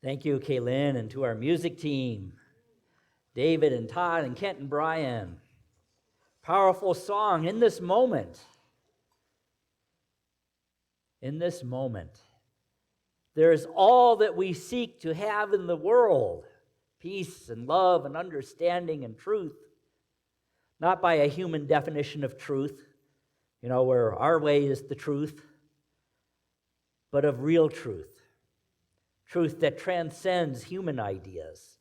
Thank you, Kaylin, and to our music team, David and Todd and Kent and Brian. Powerful song in this moment. In this moment, there is all that we seek to have in the world: peace and love and understanding and truth. Not by a human definition of truth, where our way is the truth, but of real truth. Truth that transcends human ideas.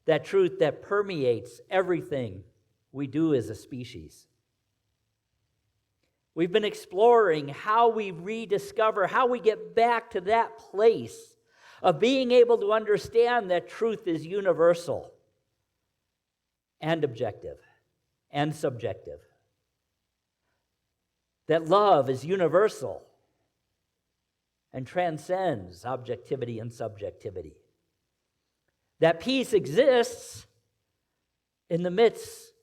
That truth that permeates everything we do as a species. We've been exploring how we rediscover, how we get back to that place of being able to understand that truth is universal and objective and subjective. That love is universal and transcends objectivity and subjectivity. That peace exists in the midst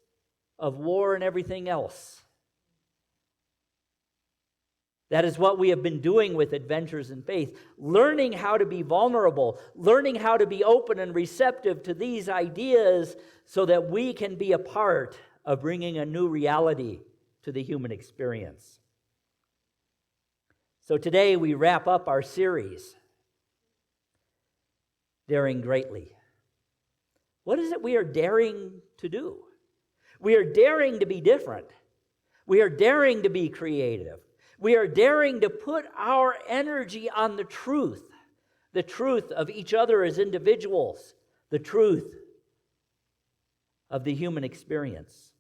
of war and everything else. That is what we have been doing with Adventures in Faith, learning how to be vulnerable, learning how to be open and receptive to these ideas so that we can be a part of bringing a new reality to the human experience. So today we wrap up our series, Daring Greatly. What is it we are daring to do? We are daring to be different. We are daring to be creative. We are daring to put our energy on the truth of each other as individuals, the truth of the human experience.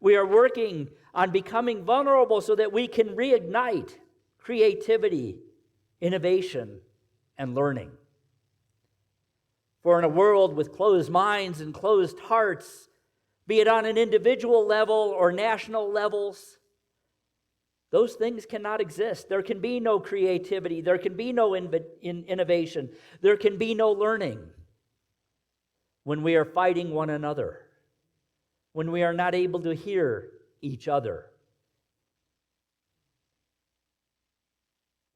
We are working on becoming vulnerable so that we can reignite creativity, innovation, and learning. For in a world with closed minds and closed hearts, be it on an individual level or national levels, those things cannot exist. There can be no creativity. There can be no innovation. There can be no learning when we are fighting one another, when we are not able to hear each other.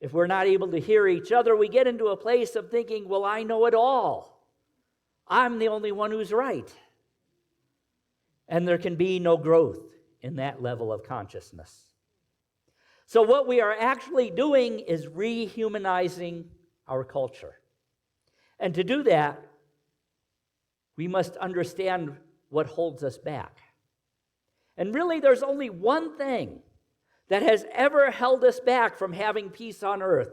If we're not able to hear each other, we get into a place of thinking, well, I know it all. I'm the only one who's right. And there can be no growth in that level of consciousness. So what we are actually doing is rehumanizing our culture. And to do that, we must understand what holds us back. And really, there's only one thing that has ever held us back from having peace on earth,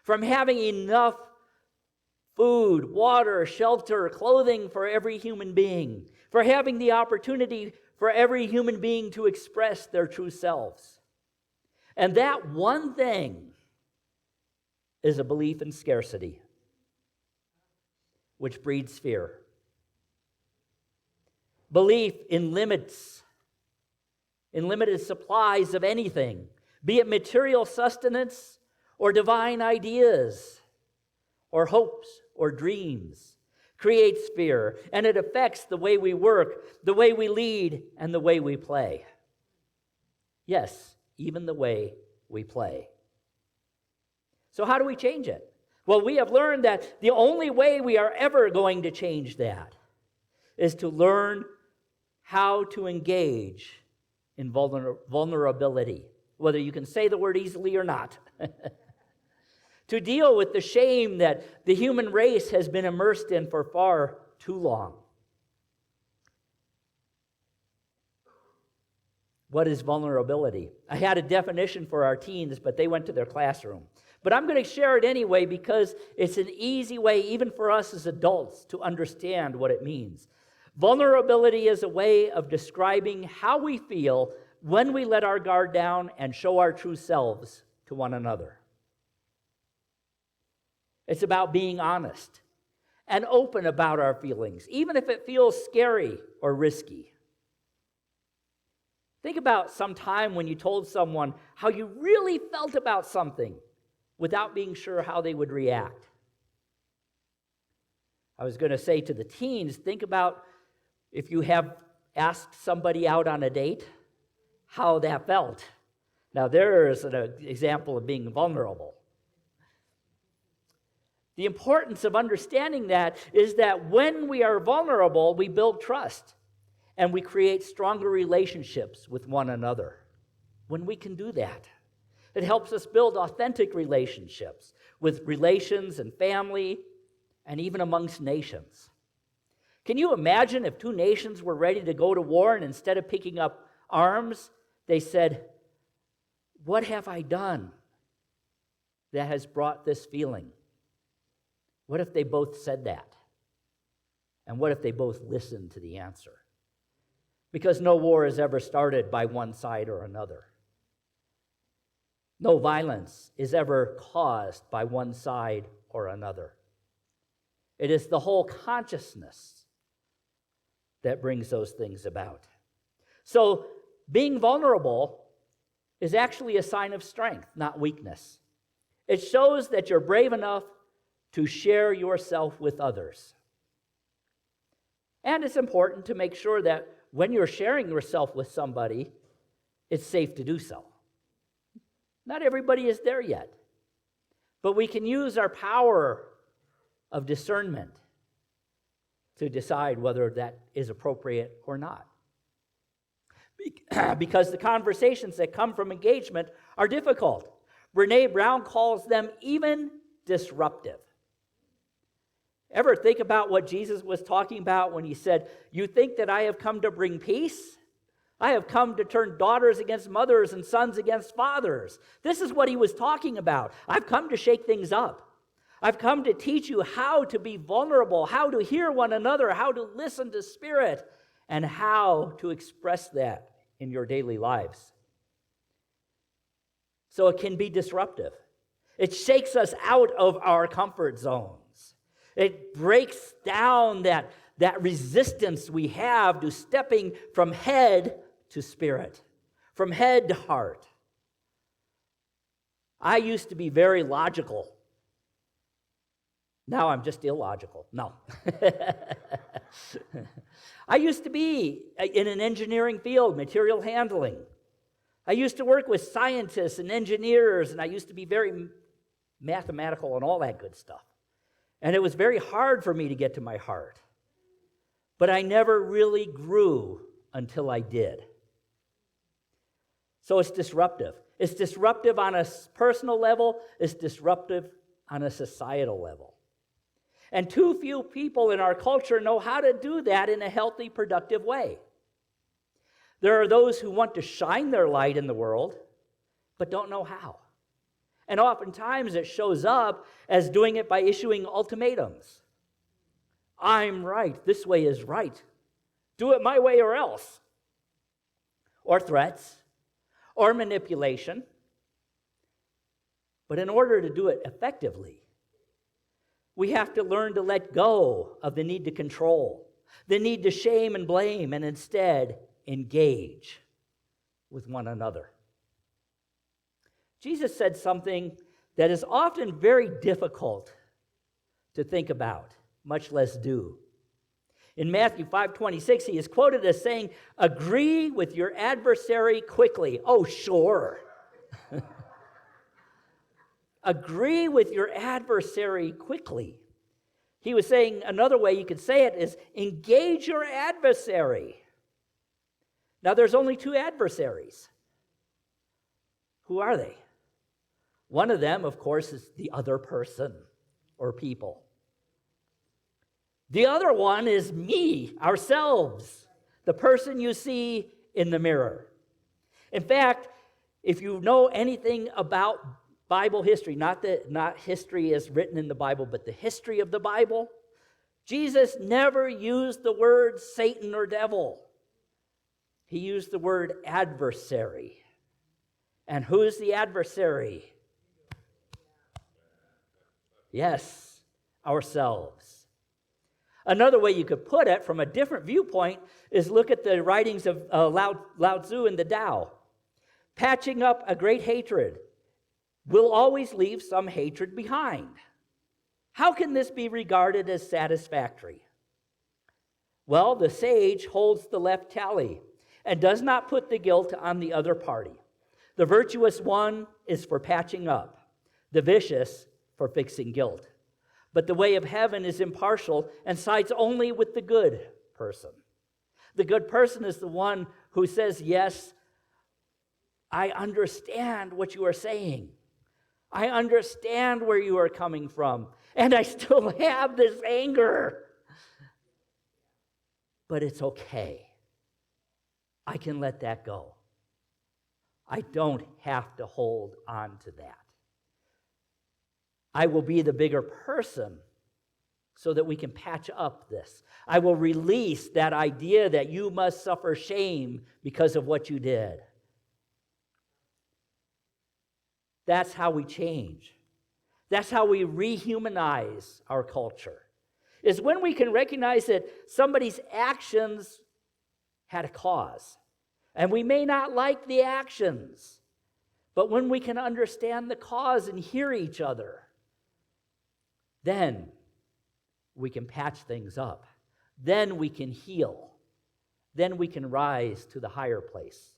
from having enough food, water, shelter, clothing for every human being, for having the opportunity for every human being to express their true selves. And that one thing is a belief in scarcity, which breeds fear. Belief in limits, in limited supplies of anything, be it material sustenance or divine ideas or hopes or dreams, creates fear, and it affects the way we work, the way we lead, and the way we play. Yes, even the way we play. So how do we change it? Well, we have learned that the only way we are ever going to change that is to learn how to engage in vulnerability, whether you can say the word easily or not. To deal with the shame that the human race has been immersed in for far too long. What is vulnerability? I had a definition for our teens, but they went to their classroom. But I'm going to share it anyway because it's an easy way, even for us as adults, to understand what it means. Vulnerability is a way of describing how we feel when we let our guard down and show our true selves to one another. It's about being honest and open about our feelings, even if it feels scary or risky. Think about some time when you told someone how you really felt about something without being sure how they would react. I was going to say to the teens, think about if you have asked somebody out on a date, how that felt. Now, there's an example of being vulnerable. The importance of understanding that is that when we are vulnerable, we build trust and we create stronger relationships with one another. When we can do that, it helps us build authentic relationships with relations and family and even amongst nations. Can you imagine if two nations were ready to go to war and instead of picking up arms, they said, "What have I done that has brought this feeling?" What if they both said that? And what if they both listened to the answer? Because no war is ever started by one side or another. No violence is ever caused by one side or another. It is the whole consciousness that brings those things about. So being vulnerable is actually a sign of strength, not weakness. It shows that you're brave enough to share yourself with others. And it's important to make sure that when you're sharing yourself with somebody, it's safe to do so. Not everybody is there yet, but we can use our power of discernment to decide whether that is appropriate or not. Because the conversations that come from engagement are difficult. Brene Brown calls them even disruptive. Ever think about what Jesus was talking about when he said, "You think that I have come to bring peace? I have come to turn daughters against mothers and sons against fathers." This is what he was talking about. I've come to shake things up. I've come to teach you how to be vulnerable, how to hear one another, how to listen to Spirit, and how to express that in your daily lives. So it can be disruptive. It shakes us out of our comfort zones. It breaks down that resistance we have to stepping from head to spirit, from head to heart. I used to be very logical. Now I'm just illogical. No. I used to be in an engineering field, material handling. I used to work with scientists and engineers, and I used to be very mathematical and all that good stuff. And it was very hard for me to get to my heart. But I never really grew until I did. So it's disruptive. It's disruptive on a personal level. It's disruptive on a societal level. And too few people in our culture know how to do that in a healthy, productive way. There are those who want to shine their light in the world, but don't know how. And oftentimes it shows up as doing it by issuing ultimatums. I'm right. This way is right. Do it my way or else. Or threats. Or manipulation. But in order to do it effectively, we have to learn to let go of the need to control, the need to shame and blame, and instead engage with one another. Jesus said something that is often very difficult to think about, much less do. In Matthew 5:26, he is quoted as saying, "Agree with your adversary quickly." Oh, sure. Agree with your adversary quickly. He was saying, another way you could say it is, engage your adversary. Now, there's only two adversaries. Who are they? One of them, of course, is the other person or people. The other one is me, ourselves, the person you see in the mirror. In fact, if you know anything about Bible history, not history as written in the Bible, but the history of the Bible, Jesus never used the word Satan or devil. He used the word adversary. And who is the adversary? Yes, ourselves. Another way you could put it from a different viewpoint is look at the writings of Lao Tzu in the Tao. Patching up a great hatred will always leave some hatred behind. How can this be regarded as satisfactory? Well, the sage holds the left tally and does not put the guilt on the other party. The virtuous one is for patching up, the vicious for fixing guilt. But the way of heaven is impartial and sides only with the good person. The good person is the one who says, yes, I understand what you are saying. I understand where you are coming from. And I still have this anger. But it's okay. I can let that go. I don't have to hold on to that. I will be the bigger person so that we can patch up this. I will release that idea that you must suffer shame because of what you did. That's how we change. That's how we rehumanize our culture. Is when we can recognize that somebody's actions had a cause. And we may not like the actions, but when we can understand the cause and hear each other, then we can patch things up. Then we can heal. Then we can rise to the higher place.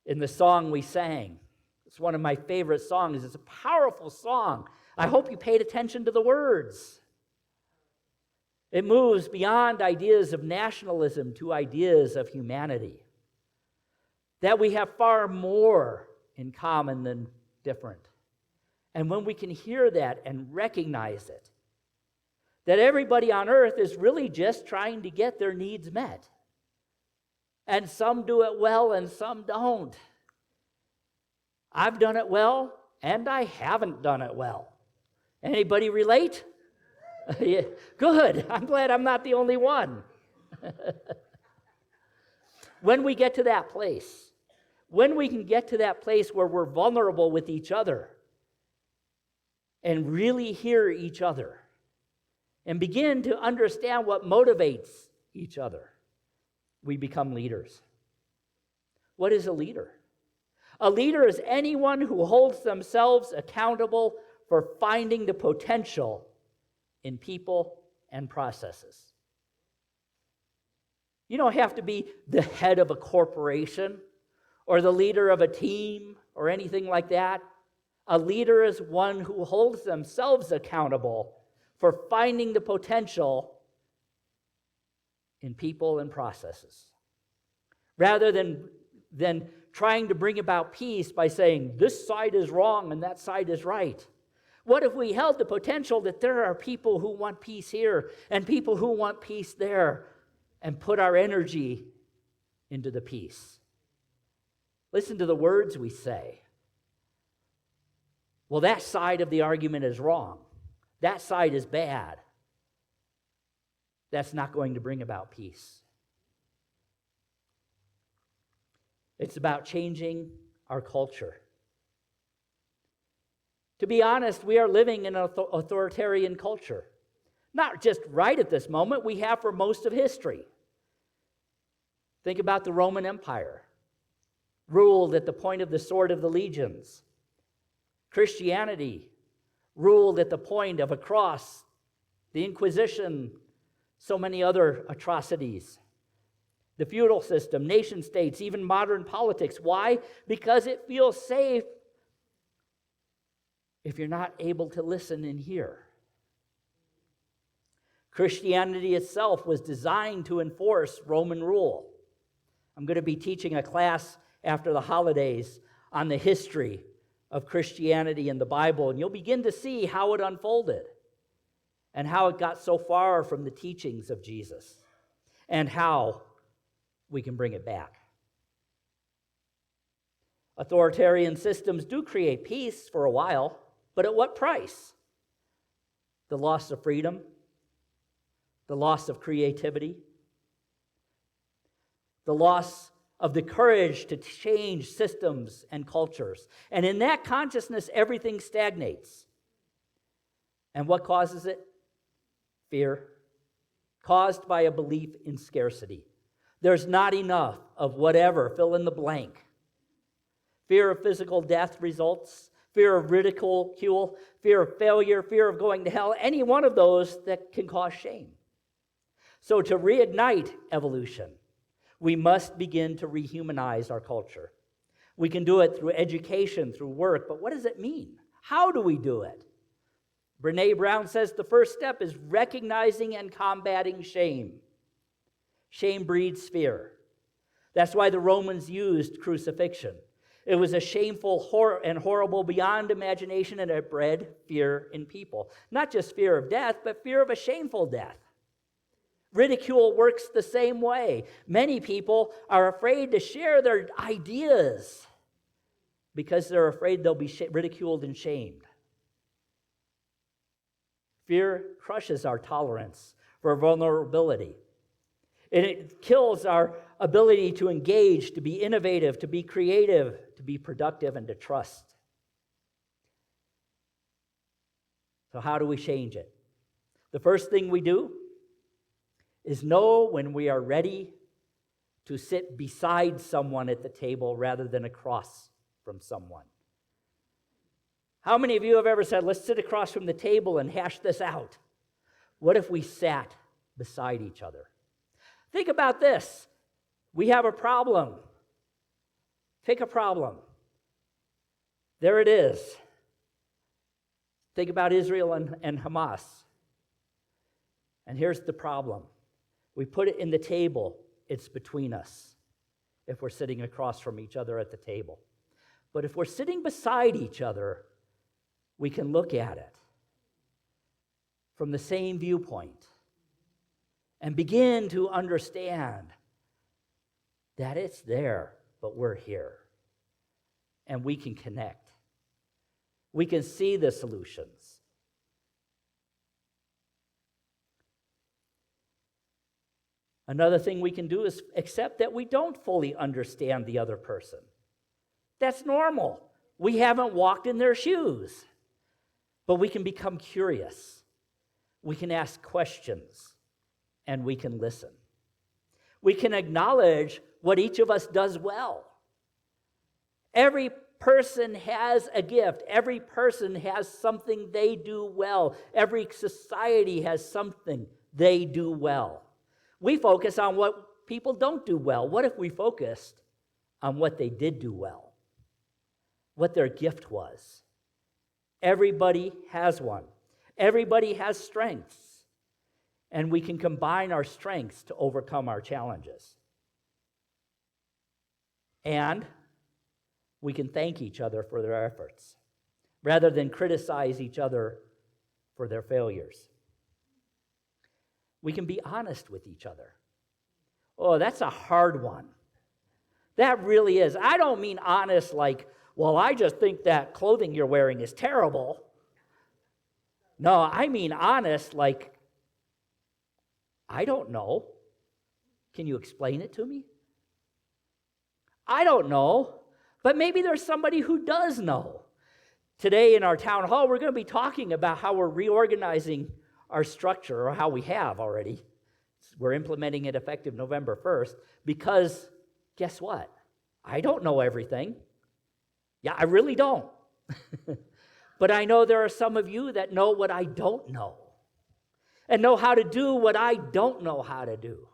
In the song we sang, it's one of my favorite songs. It's a powerful song. I hope you paid attention to the words. It moves beyond ideas of nationalism to ideas of humanity. That we have far more in common than different. And when we can hear that and recognize it, that everybody on earth is really just trying to get their needs met. And some do it well and some don't. I've done it well and I haven't done it well. Anybody relate? Yeah, good. I'm glad I'm not the only one. When we get to that place, when we can get to that place where we're vulnerable with each other and really hear each other and begin to understand what motivates each other, we become leaders. What is a leader? A leader is anyone who holds themselves accountable for finding the potential in people and processes. You don't have to be the head of a corporation or the leader of a team or anything like that. A leader is one who holds themselves accountable for finding the potential in people and processes. Rather than trying to bring about peace by saying this side is wrong and that side is right. What if we held the potential that there are people who want peace here and people who want peace there and put our energy into the peace? Listen to the words we say. Well, that side of the argument is wrong. That side is bad. That's not going to bring about peace. It's about changing our culture. To be honest, we are living in an authoritarian culture. Not just right at this moment, we have for most of history. Think about the Roman Empire, ruled at the point of the sword of the legions. Christianity, ruled at the point of a cross, the Inquisition, so many other atrocities. The feudal system, nation states, even modern politics. Why? Because it feels safe if you're not able to listen and hear. Christianity itself was designed to enforce Roman rule. I'm going to be teaching a class after the holidays on the history of Christianity in the Bible, and you'll begin to see how it unfolded and how it got so far from the teachings of Jesus and how we can bring it back. Authoritarian systems do create peace for a while, but at what price? The loss of freedom, the loss of creativity, the loss of the courage to change systems and cultures. And in that consciousness, everything stagnates. And what causes it? Fear, caused by a belief in scarcity. There's not enough of whatever, fill in the blank. Fear of physical death results, fear of ridicule, fear of failure, fear of going to hell, any one of those that can cause shame. So to reignite evolution, we must begin to rehumanize our culture. We can do it through education, through work, but what does it mean? How do we do it? Brene Brown says the first step is recognizing and combating shame. Shame breeds fear. That's why the Romans used crucifixion. It was a shameful and horrible beyond imagination, and it bred fear in people. Not just fear of death, but fear of a shameful death. Ridicule works the same way. Many people are afraid to share their ideas because they're afraid they'll be ridiculed and shamed. Fear crushes our tolerance for vulnerability. And it kills our ability to engage, to be innovative, to be creative, to be productive, and to trust. So how do we change it? The first thing we do is know when we are ready to sit beside someone at the table rather than across from someone. How many of you have ever said, let's sit across from the table and hash this out? What if we sat beside each other? Think about this. We have a problem. Pick a problem. There it is. Think about Israel and Hamas. And here's the problem. We put it in the table. It's between us if we're sitting across from each other at the table. But if we're sitting beside each other, we can look at it from the same viewpoint and begin to understand that it's there, but we're here. And we can connect. We can see the solutions. Another thing we can do is accept that we don't fully understand the other person. That's normal. We haven't walked in their shoes. But we can become curious. We can ask questions. And we can listen. We can acknowledge what each of us does well. Every person has a gift. Every person has something they do well. Every society has something they do well. We focus on what people don't do well. What if we focused on what they did do well? What their gift was? Everybody has one. Everybody has strengths. And we can combine our strengths to overcome our challenges. And we can thank each other for their efforts, rather than criticize each other for their failures. We can be honest with each other. Oh, that's a hard one. That really is. I don't mean honest like, well, I just think that clothing you're wearing is terrible. No, I mean honest like, I don't know. Can you explain it to me? I don't know, but maybe there's somebody who does know. Today in our town hall, we're going to be talking about how we're reorganizing our structure, or how we have already. We're implementing it effective November 1st, because guess what? I don't know everything. Yeah, I really don't. But I know there are some of you that know what I don't know, and know how to do what I don't know how to do.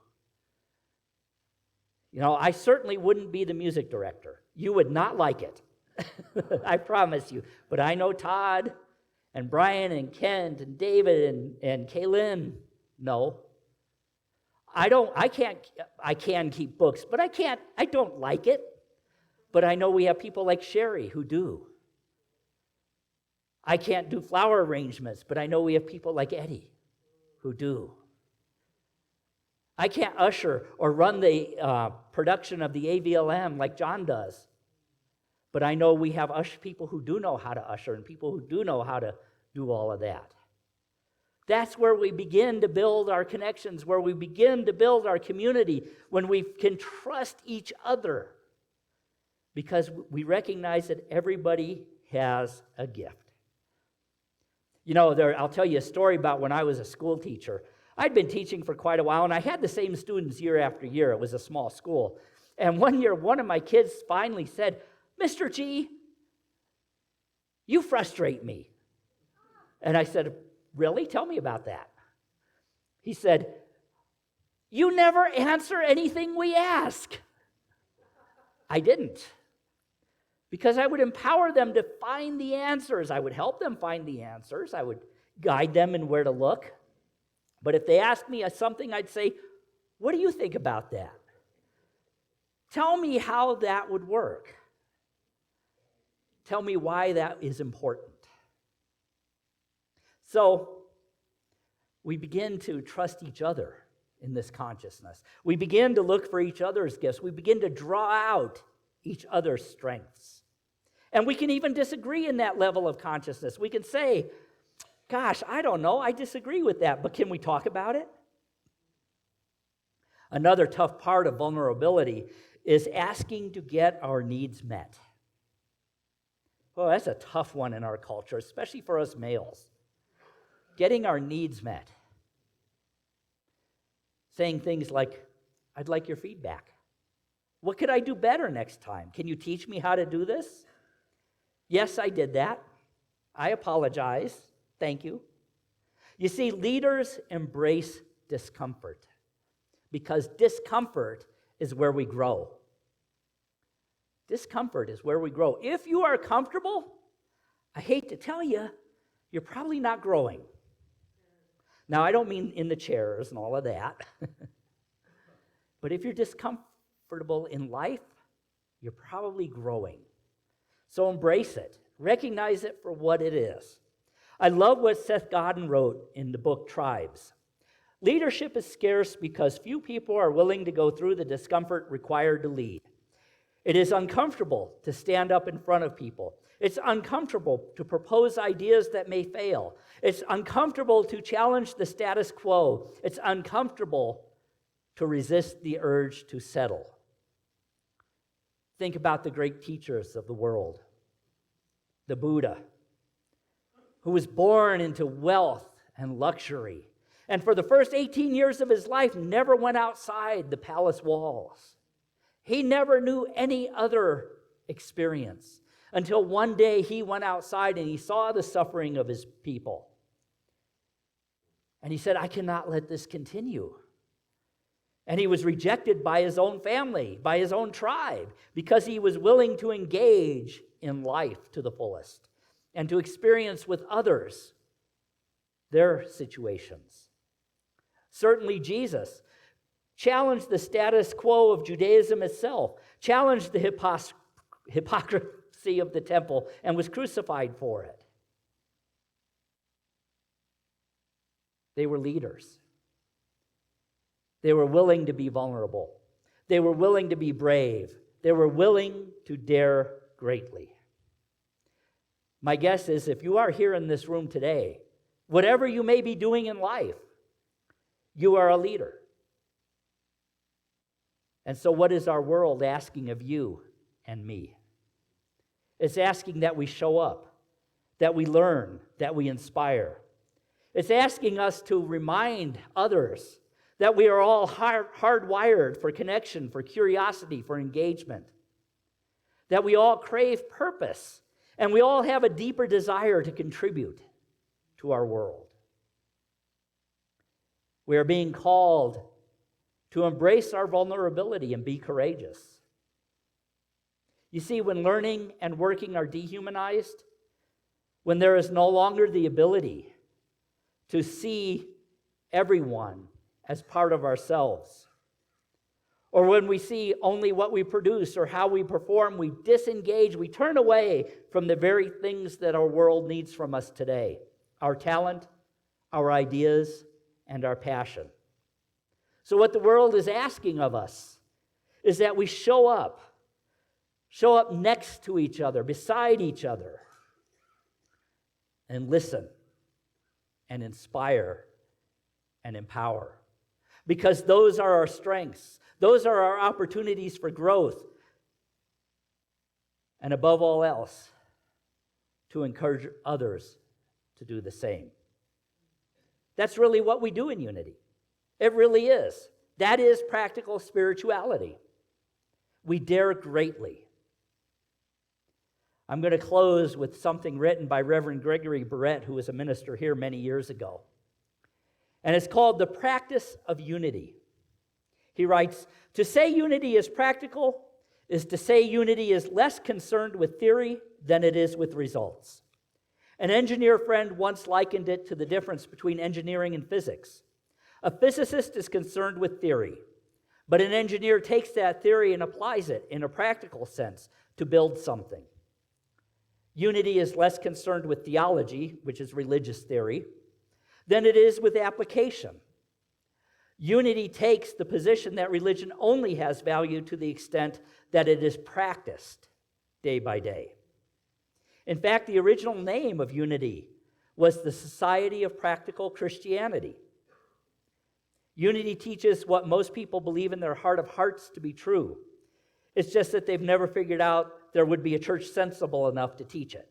You know, I certainly wouldn't be the music director. You would not like it. I promise you. But I know Todd and Brian and Kent and David and Kaylin. No. I can keep books, but I don't like it. But I know we have people like Sherry who do. I can't do flower arrangements, but I know we have people like Eddie who do. I can't usher or run the production of the AVLM like John does. But I know we have people who do know how to usher and people who do know how to do all of that. That's where we begin to build our connections, where we begin to build our community, when we can trust each other, because we recognize that everybody has a gift. You know, I'll tell you a story about when I was a school teacher. I'd been teaching for quite a while, and I had the same students year after year. It was a small school. And one year, one of my kids finally said, "Mr. G, you frustrate me." And I said, "Really? Tell me about that." He said, "You never answer anything we ask." I didn't. Because I would empower them to find the answers. I would help them find the answers. I would guide them in where to look. But if they ask me something, I'd say, what do you think about that? Tell me how that would work. Tell me why that is important. So we begin to trust each other in this consciousness. We begin to look for each other's gifts. We begin to draw out each other's strengths. And we can even disagree in that level of consciousness. We can say, gosh, I don't know, I disagree with that, but can we talk about it? Another tough part of vulnerability is asking to get our needs met. Well, that's a tough one in our culture, especially for us males. Getting our needs met. Saying things like, I'd like your feedback. What could I do better next time? Can you teach me how to do this? Yes, I did that. I apologize. Thank you. You see, leaders embrace discomfort because discomfort is where we grow. Discomfort is where we grow. If you are comfortable, I hate to tell you, you're probably not growing. Now, I don't mean in the chairs and all of that. But if you're discomfortable in life, you're probably growing. So embrace it. Recognize it for what it is. I love what Seth Godin wrote in the book Tribes. Leadership is scarce because few people are willing to go through the discomfort required to lead. It is uncomfortable to stand up in front of people. It's uncomfortable to propose ideas that may fail. It's uncomfortable to challenge the status quo. It's uncomfortable to resist the urge to settle. Think about the great teachers of the world. The Buddha, who was born into wealth and luxury, and for the first 18 years of his life never went outside the palace walls. He never knew any other experience until one day he went outside and he saw the suffering of his people. And he said, I cannot let this continue. And he was rejected by his own family, by his own tribe, because he was willing to engage in life to the fullest and to experience with others their situations. Certainly Jesus challenged the status quo of Judaism itself, challenged the hypocrisy of the temple, and was crucified for it. They were leaders. They were willing to be vulnerable. They were willing to be brave. They were willing to dare greatly. My guess is if you are here in this room today, whatever you may be doing in life, you are a leader. And so what is our world asking of you and me? It's asking that we show up, that we learn, that we inspire. It's asking us to remind others that we are all hardwired for connection, for curiosity, for engagement. That we all crave purpose, and we all have a deeper desire to contribute to our world. We are being called to embrace our vulnerability and be courageous. You see, when learning and working are dehumanized, when there is no longer the ability to see everyone as part of ourselves, or when we see only what we produce or how we perform, we disengage, we turn away from the very things that our world needs from us today: our talent, our ideas, and our passion. So what the world is asking of us is that we show up next to each other, beside each other, and listen and inspire and empower. Because those are our strengths. Those are our opportunities for growth. And above all else, to encourage others to do the same. That's really what we do in Unity. It really is. That is practical spirituality. We dare greatly. I'm going to close with something written by Reverend Gregory Barrett, who was a minister here many years ago. And it's called The Practice of Unity. He writes, "To say unity is practical is to say unity is less concerned with theory than it is with results. An engineer friend once likened it to the difference between engineering and physics. A physicist is concerned with theory, but an engineer takes that theory and applies it in a practical sense to build something. Unity is less concerned with theology, which is religious theory, than it is with application. Unity takes the position that religion only has value to the extent that it is practiced day by day. In fact, the original name of unity was the Society of Practical Christianity. Unity teaches what most people believe in their heart of hearts to be true. It's just that they've never figured out there would be a church sensible enough to teach it.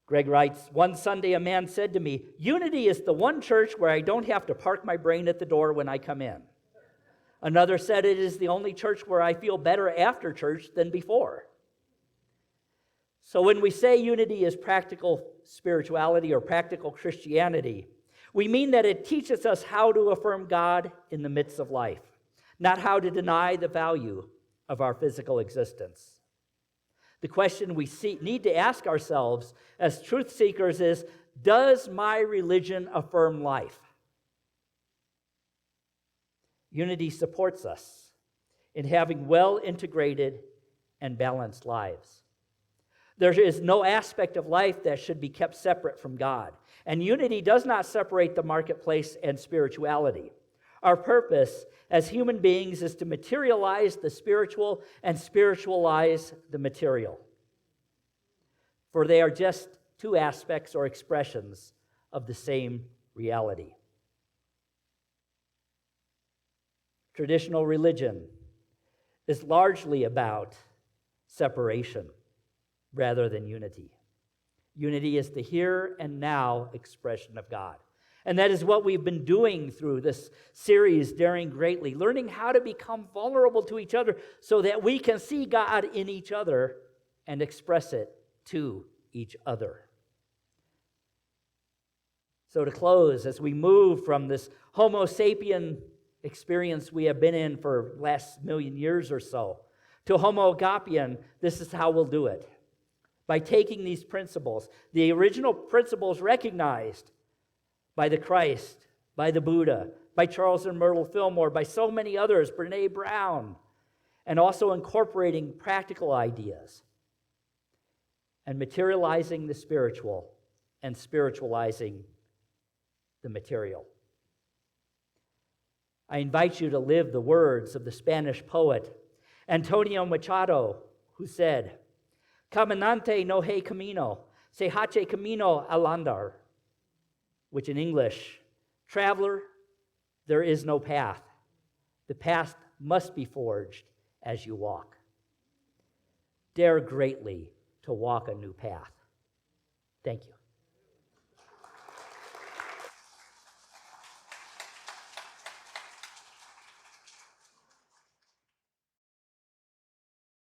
Greg writes, "One Sunday a man said to me, 'Unity is the one church where I don't have to park my brain at the door when I come in.' Another said it is the only church where I feel better after church than before." So when we say unity is practical spirituality or practical Christianity, we mean that it teaches us how to affirm God in the midst of life, not how to deny the value of our physical existence. The question we need to ask ourselves as truth seekers is, does my religion affirm life? Unity supports us in having well-integrated and balanced lives. There is no aspect of life that should be kept separate from God. And unity does not separate the marketplace and spirituality. Our purpose as human beings is to materialize the spiritual and spiritualize the material. For they are just two aspects or expressions of the same reality. Traditional religion is largely about separation rather than unity. Unity is the here and now expression of God. And that is what we've been doing through this series, Daring Greatly, learning how to become vulnerable to each other so that we can see God in each other and express it to each other. So to close, as we move from this Homo sapien experience we have been in for the last million years or so to Homo agapien, this is how we'll do it. By taking these principles, the original principles recognized by the Christ, by the Buddha, by Charles and Myrtle Fillmore, by so many others, Brene Brown, and also incorporating practical ideas and materializing the spiritual and spiritualizing the material. I invite you to live the words of the Spanish poet Antonio Machado, who said, "Caminante no hay camino, se hace camino al andar," which in English, traveler, there is no path. The path must be forged as you walk. Dare greatly to walk a new path. Thank you.